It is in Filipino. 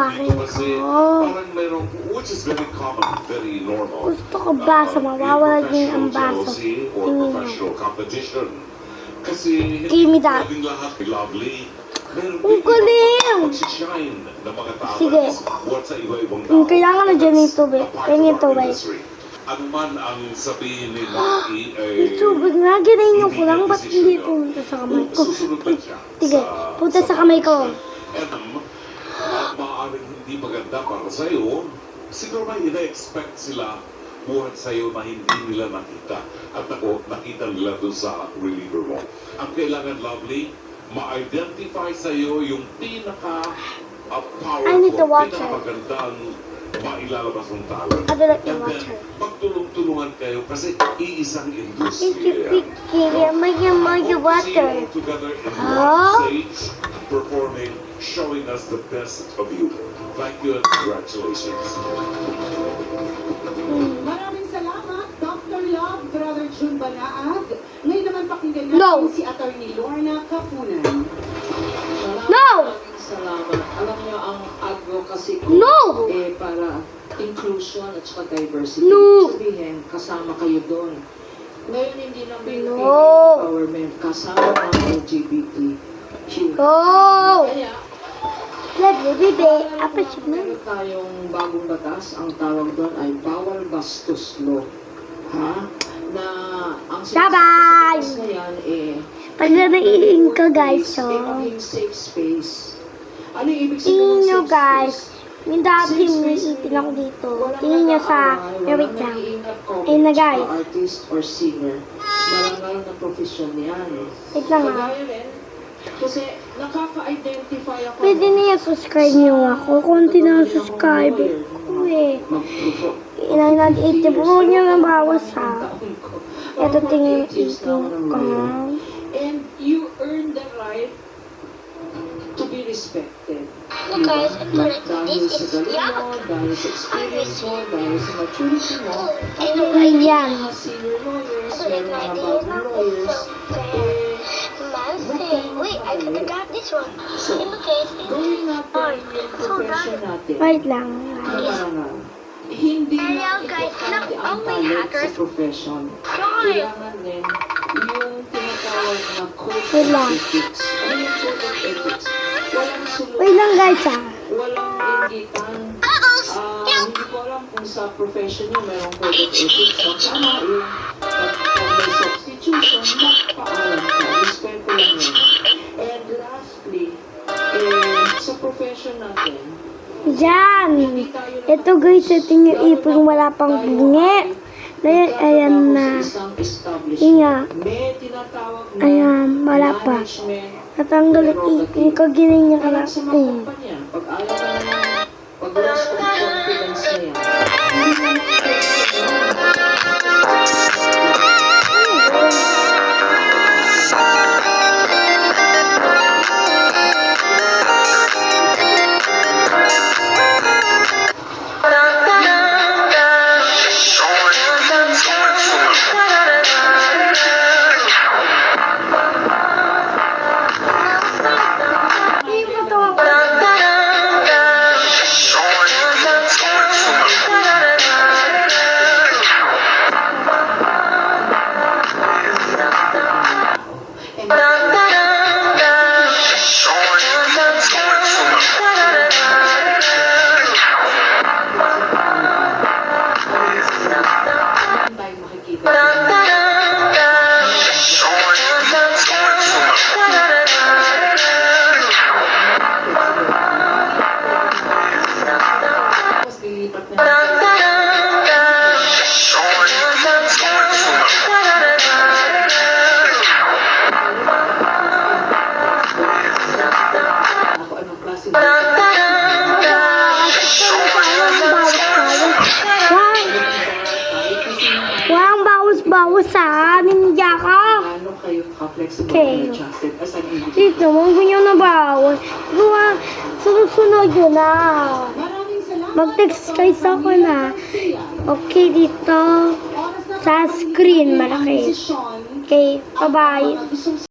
akin ko. Gusto ko basa, mawawala din ang baso. Tingin mo. Give me that. Ang galing! Sige. Kailangan na dyan yung tubig. Tingin tubig. Ano man ang sabihin ni Lucky Yung tubig na, ginayin ko lang. Ba't hindi pumunta sa kamay ko? Sige, punta sa kamay ko. At maaaring hindi maganda para sa'yo, siguro may ina-expect sila buhat sa'yo na hindi nila nakita. At ako, nakita nila doon sa reliever mo. Ang kailangan, Lovely, ma-identify sa'yo yung I need to watch her. pinakamagandang mailalabas ng talent. I don't like to watch her. Magtulong-tulungan kayo kasi iisang industriya. May water. Together in Huh? one stage, performing, showing us the best of you. Thank you and congratulations. Maraming salamat, Dr. Love, Brother June Banaag. Ngayon naman pakinggan natin No. si Attorney Lorna Capunan. No! Salamat. Alam niyo, ang advocacy ko No! para inclusion at saka diversity. No! Sabihin, kasama kayo doon. Ngayon, hindi lang No! empowerment, kasama ng LGBTQ. Go! Kaya, Bebe, apa siya na? meron tayong bagong batas, ang tawag doon ay bawal bastos law. Ha? Na ang Bye-bye! na yan Pag naiingin ka guys, maging safe space. Ano yung ibig tingin sabihin nyo ng safe guys, space? may dati may itin ako dito. Tingin nyo sa, wait lang. Ayun na guys. Artist or singer. Marangal na profesyon yan. Wait lang ah. Kagaya rin, kasi nakaka-identify ako. Pwede niya subscribe nyo ako. Kunti na subscribe ko eh. Inay natin 80 po nyo na bawas ha. Ito tingin yung itin ko. And you earn the right to be respected. Look guys, Dahil this sa is galing yeah. mo, dahil sa experience mo, dahil sa maturity mo, at Ano Ayan. mga senior lawyers, meron mga bagong lawyers, Man saying, wait, I forgot this one. In the case, gawin natin yung profession natin. Wait lang. Marangal. Hindi Ariel, lang guys, importante not ang only talent hackers. sa profession. Guys! Kailangan din yung tinatawag na code Wait of lang. ethics. Ano yung code of ethics? Walang Wait lang guys ha. walang inggitan. Hindi ko alam kung sa profession nyo mayroong code of ethics. So, tama yung pag may substitution, magpaalam ka. Respeto lang yun. And lastly, sa profession natin, Diyan. Ito guys, ito yung ipon wala pang bungi. Ayan na. Yun nga. may tinatawag na Ayan, wala pa. management. Natanggal ang ipon ko, ginanya ka lang. Sa mga kumpanya, pag ayaw na naman, pag loss of confidence na yan, hindi na tayo makikita. Tapos lilipat na ako anong klase Wang bawas-bawas sa ninja ka. Paano kayo ka-flexible Okay. and adjusted as an individual? Dito, mong ganyan na bawas. Gawa, sunod-sunod yun na. Maraming salamat. Mag-text kayo sa ako na. Okay, dito. Sa screen, malaki. Okay, bye-bye.